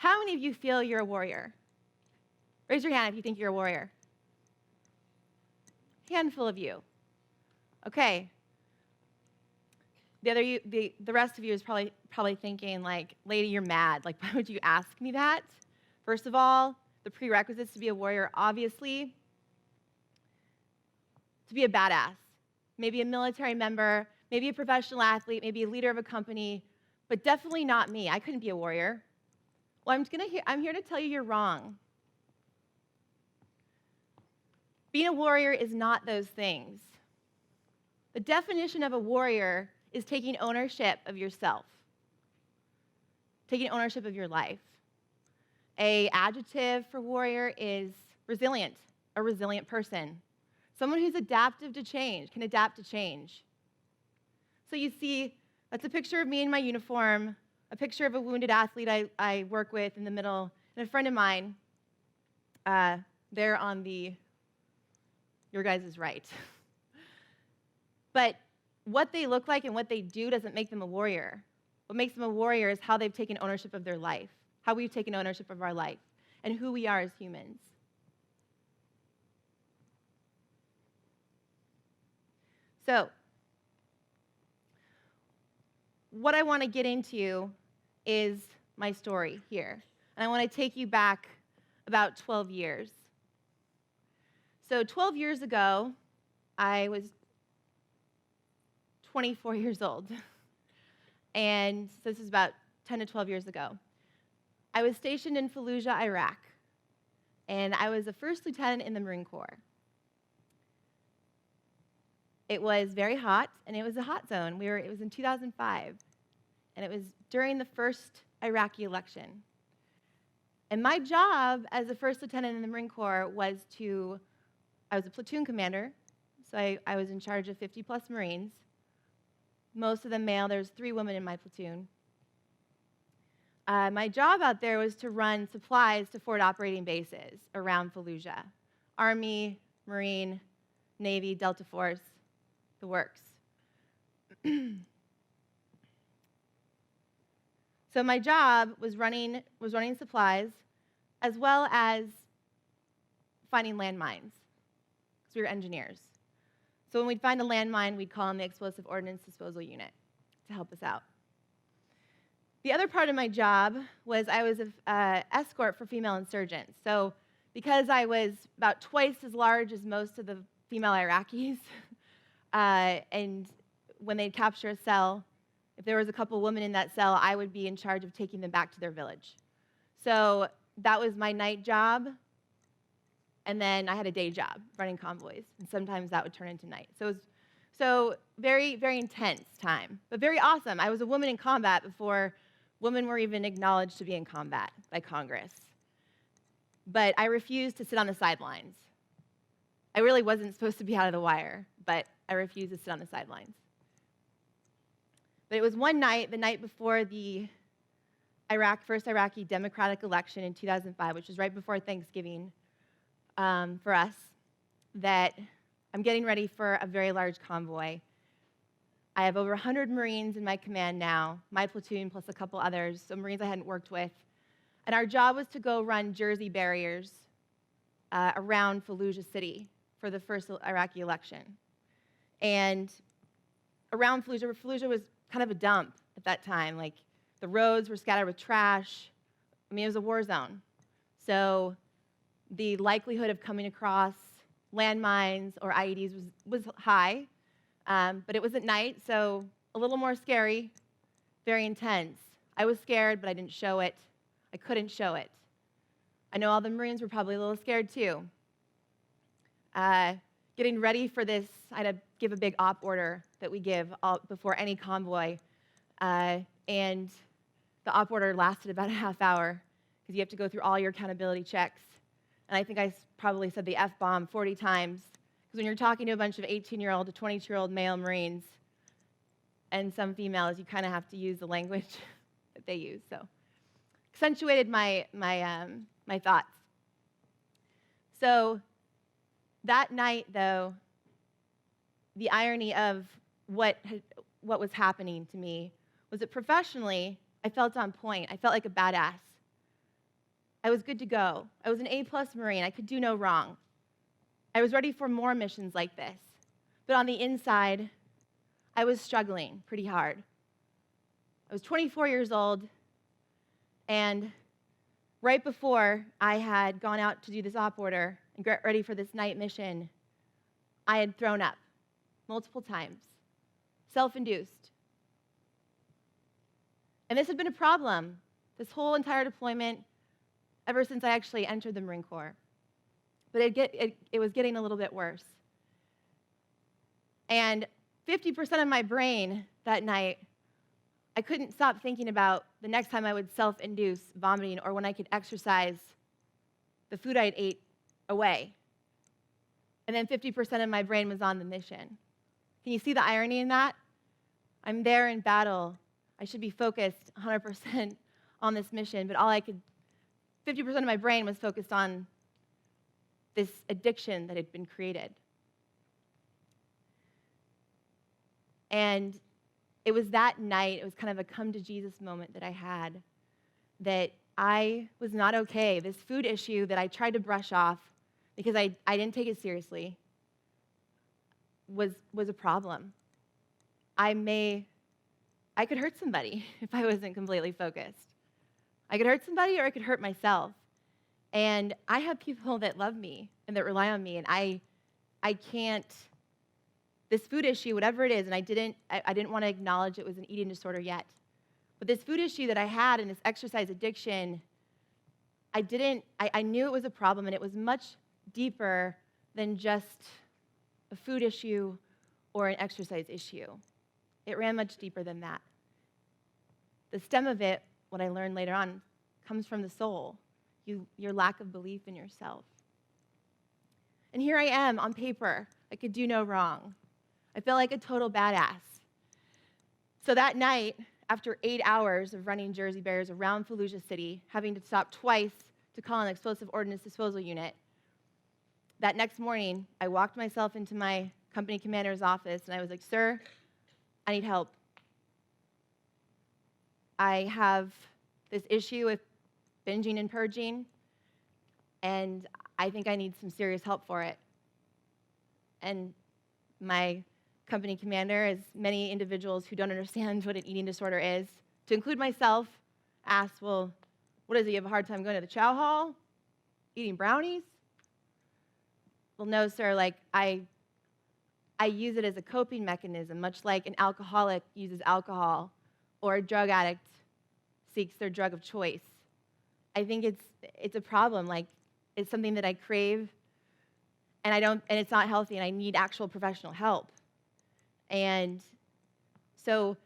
How many of you feel you're a warrior? Raise your hand if you think you're a warrior. Handful of you. Okay. The rest of you is probably thinking, like, lady, you're mad. Like, why would you ask me that? First of all, the prerequisites to be a warrior, obviously, to be a badass. Maybe a military member, maybe a professional athlete, maybe a leader of a company, but definitely not me. I couldn't be a warrior. Well, I'm here to tell you you're wrong. Being a warrior is not those things. The definition of a warrior is taking ownership of yourself, taking ownership of your life. An adjective for warrior is resilient, a resilient person. Someone who's adaptive to change, can adapt to change. So you see, that's a picture of me in my uniform, a picture of a wounded athlete I work with in the middle, and a friend of mine there on your guys is right. But what they look like and what they do doesn't make them a warrior. What makes them a warrior is how they've taken ownership of their life, how we've taken ownership of our life, and who we are as humans. So, what I want to get into is my story here. And I want to take you back about 12 years. So 12 years ago, I was 24 years old. And so this is about 10 to 12 years ago. I was stationed in Fallujah, Iraq. And I was a first lieutenant in the Marine Corps. It was very hot, and it was a hot zone. It was in 2005, and it was during the first Iraqi election. And my job as a first lieutenant in the Marine Corps was I was a platoon commander, so I was in charge of 50-plus Marines, most of them male. There was 3 women in my platoon. My job out there was to run supplies to forward operating bases around Fallujah. Army, Marine, Navy, Delta Force, the works. So my job was running supplies as well as finding landmines, because we were engineers. So when we'd find a landmine, we'd call in the Explosive Ordnance Disposal Unit to help us out. The other part of my job was I was an escort for female insurgents. So because I was about twice as large as most of the female Iraqis, and when they'd capture a cell, if there was a couple women in that cell, I would be in charge of taking them back to their village. So that was my night job, and then I had a day job running convoys, and sometimes that would turn into night. So it was very, very intense time, but very awesome. I was a woman in combat before women were even acknowledged to be in combat by Congress. But I refused to sit on the sidelines. I really wasn't supposed to be out of the wire, but I refused to sit on the sidelines. But it was one night, the night before the first Iraqi democratic election in 2005, which was right before Thanksgiving for us, that I'm getting ready for a very large convoy. I have over 100 Marines in my command now, my platoon plus a couple others, some Marines I hadn't worked with. And our job was to go run Jersey barriers around Fallujah city for the first Iraqi election. And around Fallujah was kind of a dump at that time. Like, the roads were scattered with trash. I mean, it was a war zone. So the likelihood of coming across landmines or IEDs was high, but it was at night, so a little more scary, very intense. I was scared, but I didn't show it. I couldn't show it. I know all the Marines were probably a little scared too. Getting ready for this, I had to give a big op order that we give before any convoy, and the op order lasted about a half hour because you have to go through all your accountability checks. And I think I probably said the F-bomb 40 times, because when you're talking to a bunch of 18-year-old to 22-year-old male Marines and some females, you kind of have to use the language that they use. So accentuated my thoughts. So that night, though, the irony of what was happening to me was that professionally, I felt on point. I felt like a badass. I was good to go. I was an A-plus Marine. I could do no wrong. I was ready for more missions like this. But on the inside, I was struggling pretty hard. I was 24 years old, and right before I had gone out to do this op order and get ready for this night mission, I had thrown up multiple times, self-induced. And this had been a problem this whole entire deployment ever since I actually entered the Marine Corps. But it was getting a little bit worse. And 50% of my brain that night, I couldn't stop thinking about the next time I would self-induce vomiting or when I could exercise the food I'd ate away. And then 50% of my brain was on the mission. Can you see the irony in that? I'm there in battle. I should be focused 100% on this mission, but 50% of my brain was focused on this addiction that had been created. And it was that night, it was kind of a come to Jesus moment that I had, that I was not okay. This food issue that I tried to brush off because I didn't take it seriously was a problem. I could hurt somebody if I wasn't completely focused. I could hurt somebody or I could hurt myself. And I have people that love me and that rely on me, and I can't, this food issue, whatever it is, and I didn't want to acknowledge it was an eating disorder yet. But this food issue that I had and this exercise addiction, I knew it was a problem, and it was much deeper than just a food issue or an exercise issue. It ran much deeper than that. The stem of it, what I learned later on, comes from the soul, your lack of belief in yourself. And here I am on paper. I could do no wrong. I felt like a total badass. So that night, after 8 hours of running Jersey Bears around Fallujah City, having to stop twice to call an explosive ordnance disposal unit, that next morning, I walked myself into my company commander's office, and I was like, "Sir, I need help. I have this issue with binging and purging, and I think I need some serious help for it." And my company commander, as many individuals who don't understand what an eating disorder is, to include myself, asked, "Well, what is it? You have a hard time going to the chow hall? Eating brownies?" Well, no, sir, I use it as a coping mechanism, much like an alcoholic uses alcohol or a drug addict seeks their drug of choice. I think it's a problem. It's something that I crave, and it's not healthy, and I need actual professional help. And so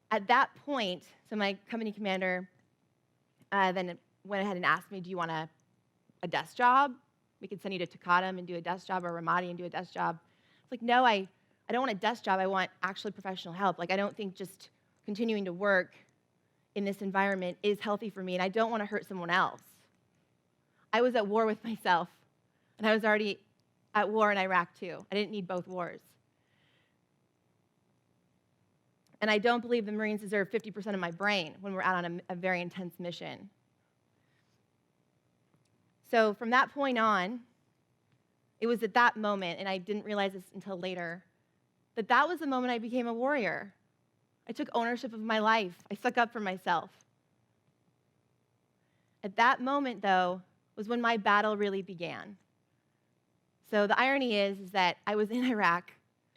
at that point, my company commander then went ahead and asked me, "Do you want a desk job? We could send you to Takatam and do a desk job, or Ramadi and do a desk job." It's like, "No, I don't want a desk job. I want actually professional help. I don't think just continuing to work in this environment is healthy for me, and I don't want to hurt someone else." I was at war with myself, and I was already at war in Iraq too. I didn't need both wars. And I don't believe the Marines deserve 50% of my brain when we're out on a very intense mission. So from that point on, it was at that moment, and I didn't realize this until later, that was the moment I became a warrior. I took ownership of my life. I stuck up for myself. At that moment, though, was when my battle really began. So the irony is that I was in Iraq,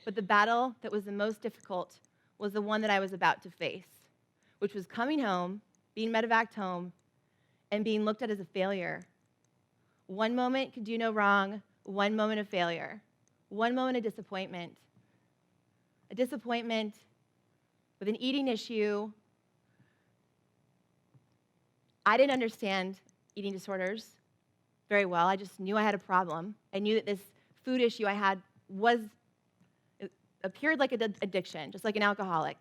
but the battle that was the most difficult was the one that I was about to face, which was coming home, being medevaced home, and being looked at as a failure. One moment could do no wrong, one moment of failure, one moment of disappointment. A disappointment with an eating issue. I didn't understand eating disorders very well. I just knew I had a problem. I knew that this food issue I had it appeared like an addiction, just like an alcoholic.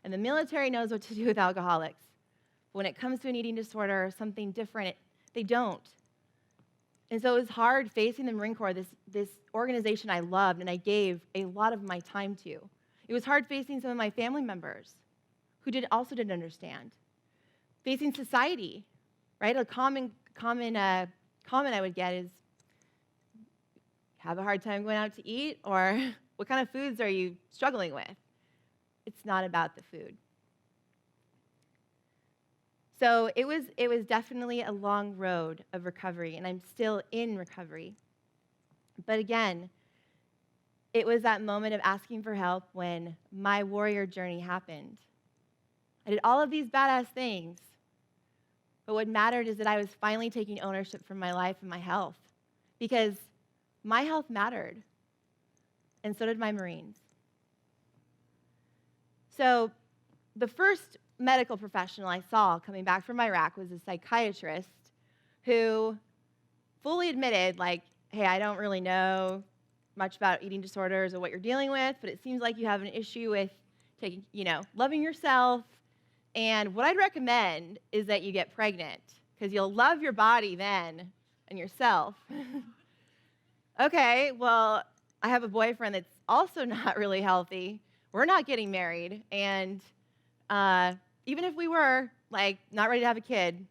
And the military knows what to do with alcoholics. But when it comes to an eating disorder or something different, they don't. And so it was hard facing the Marine Corps, this organization I loved and I gave a lot of my time to. It was hard facing some of my family members who also didn't understand. Facing society, right? A common common comment I would get is, have a hard time going out to eat, or what kind of foods are you struggling with? It's not about the food. So it was definitely a long road of recovery, and I'm still in recovery. But again, it was that moment of asking for help when my warrior journey happened. I did all of these badass things, but what mattered is that I was finally taking ownership for my life and my health, because my health mattered, and so did my Marines. So the first medical professional I saw coming back from Iraq was a psychiatrist who fully admitted, like, hey, I don't really know much about eating disorders or what you're dealing with, but it seems like you have an issue with taking, loving yourself. And what I'd recommend is that you get pregnant, because you'll love your body then and yourself. Okay, well, I have a boyfriend that's also not really healthy. We're not getting married, and even if we were, not ready to have a kid,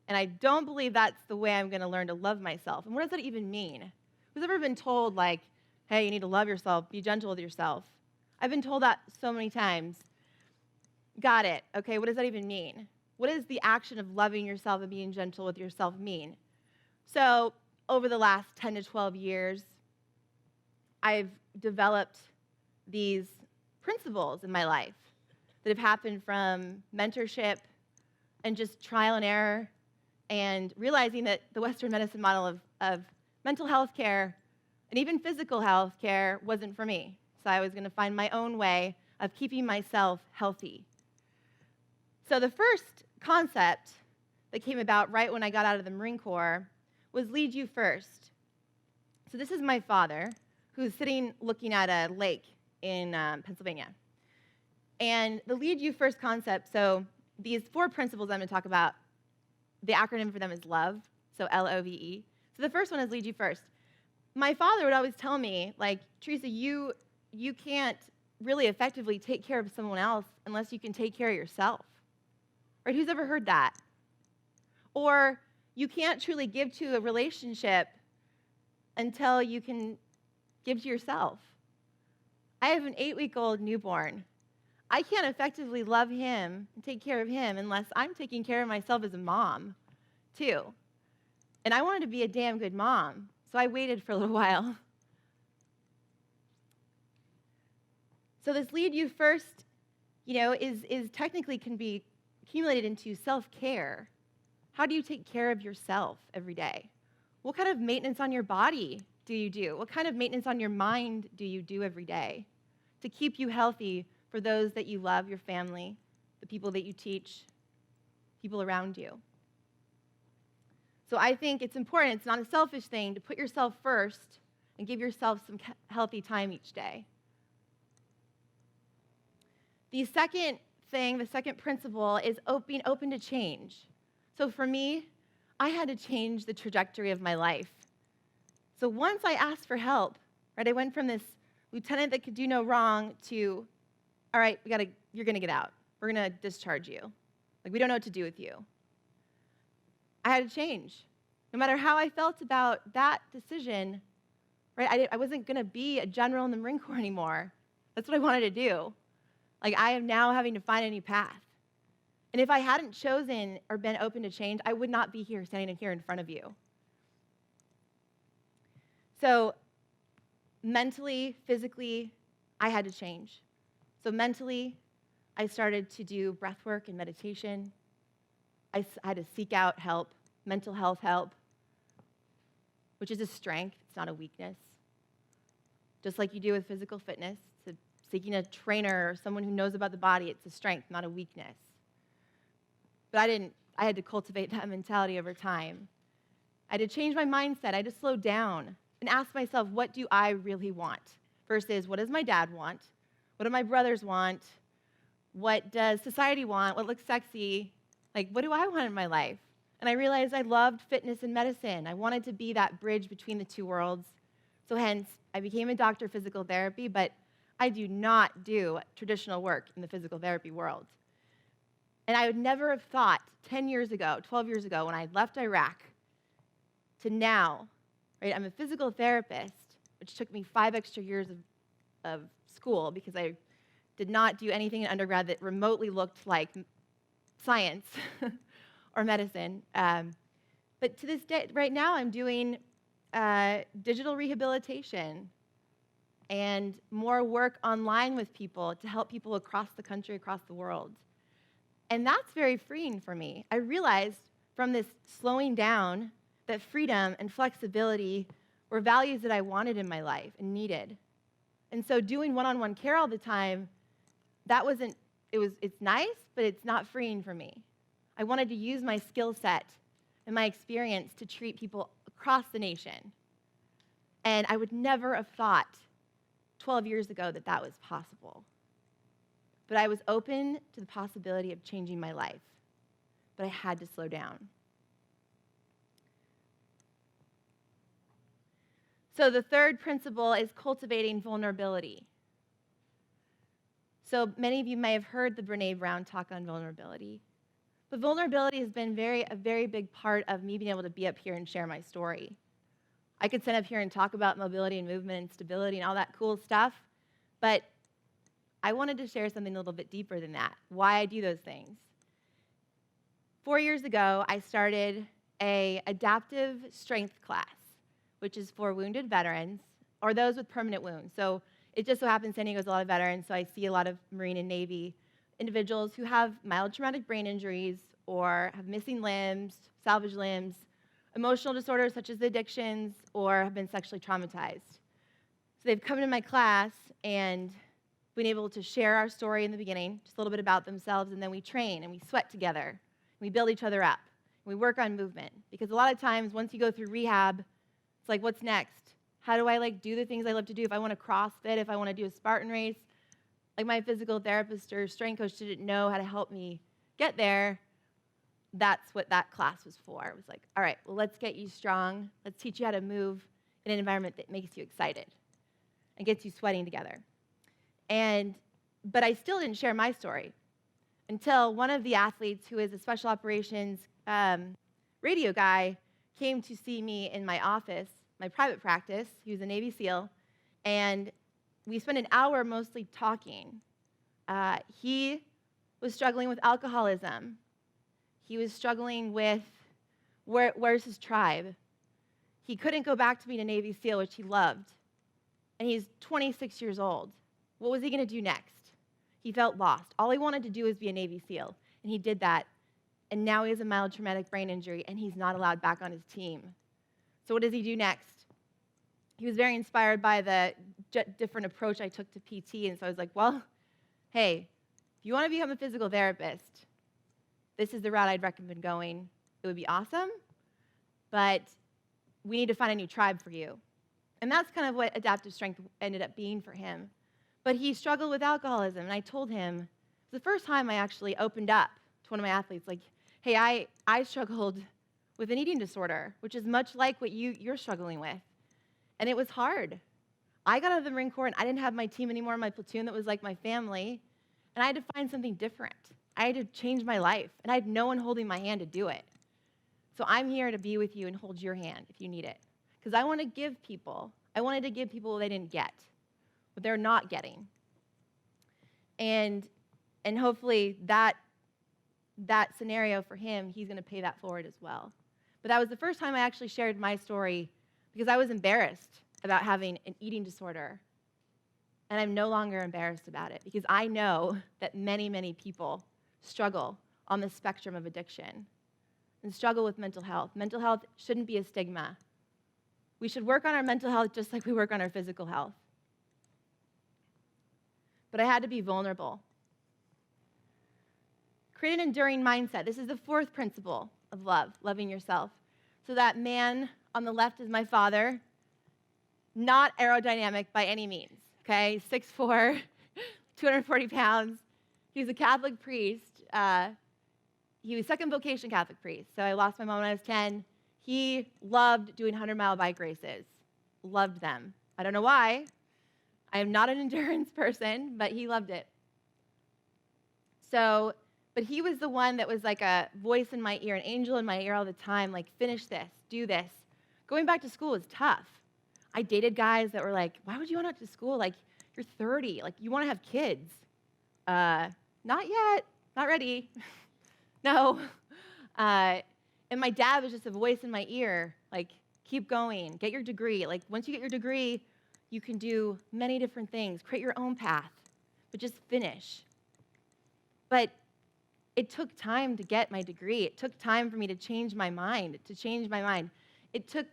and I don't believe that's the way I'm going to learn to love myself. And what does that even mean? Who's ever been told, hey, you need to love yourself, be gentle with yourself? I've been told that so many times. Got it. Okay, what does that even mean? What does the action of loving yourself and being gentle with yourself mean? So over the last 10 to 12 years, I've developed these principles in my life that have happened from mentorship and just trial and error, and realizing that the Western medicine model of mental health care and even physical health care wasn't for me. So I was going to find my own way of keeping myself healthy. So the first concept that came about right when I got out of the Marine Corps was lead you first. So this is my father, who's sitting looking at a lake in Pennsylvania. And the lead you first concept, so these 4 principles I'm going to talk about, the acronym for them is LOVE, so LOVE. So the first one is lead you first. My father would always tell me, Theresa, you can't really effectively take care of someone else unless you can take care of yourself. Right? Who's ever heard that? Or you can't truly give to a relationship until you can give to yourself. I have an 8-week-old newborn. I can't effectively love him and take care of him unless I'm taking care of myself as a mom, too. And I wanted to be a damn good mom, so I waited for a little while. So this lead you first, is technically can be accumulated into self-care. How do you take care of yourself every day? What kind of maintenance on your body do you do? What kind of maintenance on your mind do you do every day to keep you healthy for those that you love, your family, the people that you teach, people around you? So I think it's important, it's not a selfish thing, to put yourself first and give yourself some healthy time each day. The second thing, the second principle, is being open to change. So for me, I had to change the trajectory of my life. So once I asked for help, right, I went from this lieutenant that could do no wrong to, all right, you're going to get out. We're going to discharge you. We don't know what to do with you. I had to change. No matter how I felt about that decision, right, I wasn't going to be a general in the Marine Corps anymore. That's what I wanted to do. I am now having to find a new path. And if I hadn't chosen or been open to change, I would not be here standing here in front of you. So mentally, physically, I had to change. So mentally, I started to do breath work and meditation. I had to seek out help, mental health help, which is a strength, it's not a weakness. Just like you do with physical fitness, seeking a trainer or someone who knows about the body, it's a strength, not a weakness. But I had to cultivate that mentality over time. I had to change my mindset. I had to slow down and ask myself, what do I really want? Versus, what does my dad want? What do my brothers want? What does society want? What looks sexy? What do I want in my life? And I realized I loved fitness and medicine. I wanted to be that bridge between the two worlds. So hence, I became a doctor of physical therapy, but I do not do traditional work in the physical therapy world. And I would never have thought 10 years ago, 12 years ago, when I left Iraq to now, right? I'm a physical therapist, which took me 5 extra years of school because I did not do anything in undergrad that remotely looked like science or medicine. But to this day, right now, I'm doing digital rehabilitation and more work online with people to help people across the country, across the world. And that's very freeing for me. I realized from this slowing down that freedom and flexibility were values that I wanted in my life and needed. And so doing one-on-one care all the time, it's nice, but it's not freeing for me. I wanted to use my skill set and my experience to treat people across the nation. And I would never have thought 12 years ago that that was possible. But I was open to the possibility of changing my life. But I had to slow down. So the third principle is cultivating vulnerability. So many of you may have heard the Brené Brown talk on vulnerability. But vulnerability has been a very big part of me being able to be up here and share my story. I could stand up here and talk about mobility and movement and stability and all that cool stuff, but I wanted to share something a little bit deeper than that, why I do those things. 4 years ago, I started an adaptive strength class, which is for wounded veterans or those with permanent wounds. So it just so happens San Diego has a lot of veterans, so I see a lot of Marine and Navy individuals who have mild traumatic brain injuries or have missing limbs, salvaged limbs, emotional disorders such as addictions, or have been sexually traumatized. So they've come to my class and been able to share our story in the beginning, just a little bit about themselves, and then we train and we sweat together. And we build each other up. And we work on movement. Because a lot of times, once you go through rehab, it's like, what's next? How do I do the things I love to do? If I want to CrossFit, if I want to do a Spartan race, my physical therapist or strength coach didn't know how to help me get there. That's what that class was for. It was like, all right, well, let's get you strong. Let's teach you how to move in an environment that makes you excited and gets you sweating together. But I still didn't share my story until one of the athletes, who is a special operations radio guy, came to see me in my office, my private practice. He was a Navy SEAL, and we spent an hour mostly talking. He was struggling with alcoholism. He was struggling with where's his tribe. He couldn't go back to being a Navy SEAL, which he loved, and he's 26 years old. What was he going to do next? He felt lost. All he wanted to do was be a Navy SEAL, and he did that, and now he has a mild traumatic brain injury, and he's not allowed back on his team. So what does he do next? He was very inspired by the different approach I took to PT, and so I was like, well, hey, if you want to become a physical therapist, this is the route I'd recommend going. It would be awesome, but we need to find a new tribe for you. And that's kind of what adaptive strength ended up being for him. But he struggled with alcoholism, and I told him, it was the first time I actually opened up to one of my athletes, like, hey, I struggled with an eating disorder, which is much like what you're struggling with. And it was hard. I got out of the Marine Corps, and I didn't have my team anymore, my platoon that was like my family, and I had to find something different. I had to change my life, and I had no one holding my hand to do it. So I'm here to be with you and hold your hand if you need it. Because I wanted to give people what they didn't get, what they're not getting. And hopefully that scenario for him, he's going to pay that forward as well. But that was the first time I actually shared my story because I was embarrassed about having an eating disorder. And I'm no longer embarrassed about it because I know that many, many people struggle on the spectrum of addiction and struggle with mental health. Mental health shouldn't be a stigma. We should work on our mental health just like we work on our physical health. But I had to be vulnerable. Create an enduring mindset. This is the fourth principle of love, loving yourself. So that man on the left is my father, not aerodynamic by any means, okay? 6'4", 240 pounds. He was a Catholic priest. He was second vocation Catholic priest. So I lost my mom when I was 10. He loved doing 100-mile bike races. Loved them. I don't know why. I am not an endurance person, but he loved it. So But he was the one that was like a voice in my ear, an angel in my ear all the time, like, finish this, do this. Going back to school was tough. I dated guys that were like, why would you want to go to school? Like, you're 30. Like, you want to have kids. Not yet. Not ready. No. And my dad was just a voice in my ear, like, keep going, get your degree. Like, once you get your degree, you can do many different things, create your own path, but just finish. But it took time to get my degree. It took time for me to change my mind, It took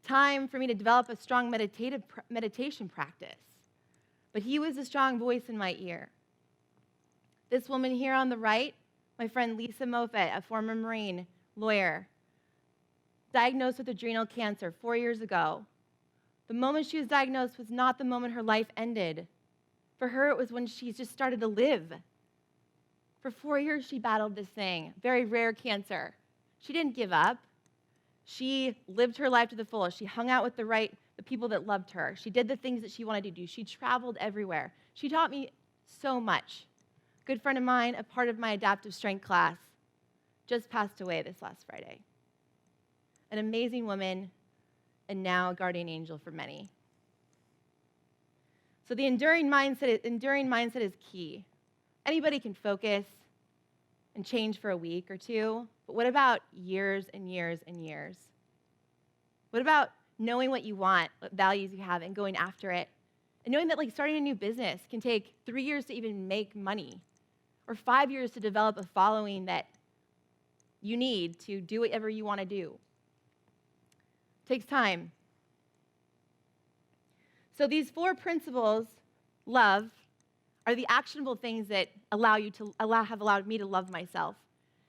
time for me to develop a strong meditation practice. But he was a strong voice in my ear. This woman here on the right, my friend Lisa Moffett, a former Marine lawyer, diagnosed with adrenal cancer 4 years ago. The moment she was diagnosed was not the moment her life ended. For her, it was when she just started to live. For 4 years, she battled this thing, very rare cancer. She didn't give up. She lived her life to the fullest. She hung out with the people that loved her. She did the things that she wanted to do. She traveled everywhere. She taught me so much. A good friend of mine, a part of my adaptive strength class, just passed away this last Friday. An amazing woman, and now a guardian angel for many. So the enduring mindset is key. Anybody can focus and change for a week or two, but what about years and years and years? What about knowing what you want, what values you have, and going after it? And knowing that, like, starting a new business can take 3 years to even make money, or 5 years to develop a following that you need to do whatever you want to do. It takes time. So these 4 principles, love, are the actionable things that have allowed me to love myself,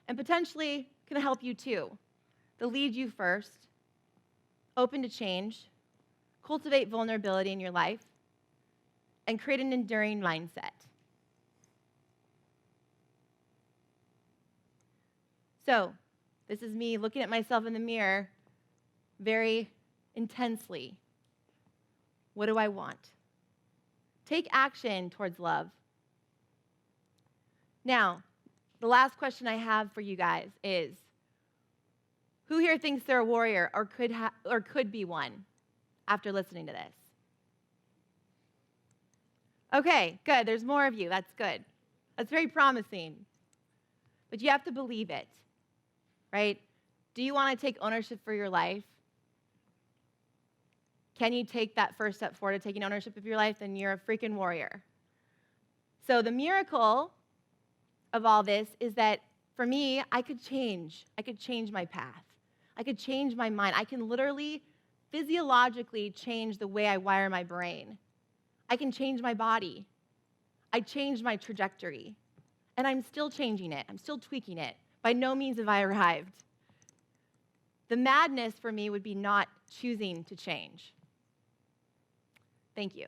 and potentially can help you too. They'll lead you first, open to change, cultivate vulnerability in your life, and create an enduring mindset. So, this is me looking at myself in the mirror very intensely. What do I want? Take action towards love. Now, the last question I have for you guys is, who here thinks they're a warrior or could be one after listening to this? Okay, good. There's more of you. That's good. That's very promising. But you have to believe it, right? Do you want to take ownership for your life? Can you take that first step forward to taking ownership of your life? Then you're a freaking warrior. So the miracle of all this is that for me, I could change. I could change my path. I could change my mind. I can literally, physiologically change the way I wire my brain. I can change my body. I changed my trajectory. And I'm still changing it. I'm still tweaking it. By no means have I arrived. The madness for me would be not choosing to change. Thank you.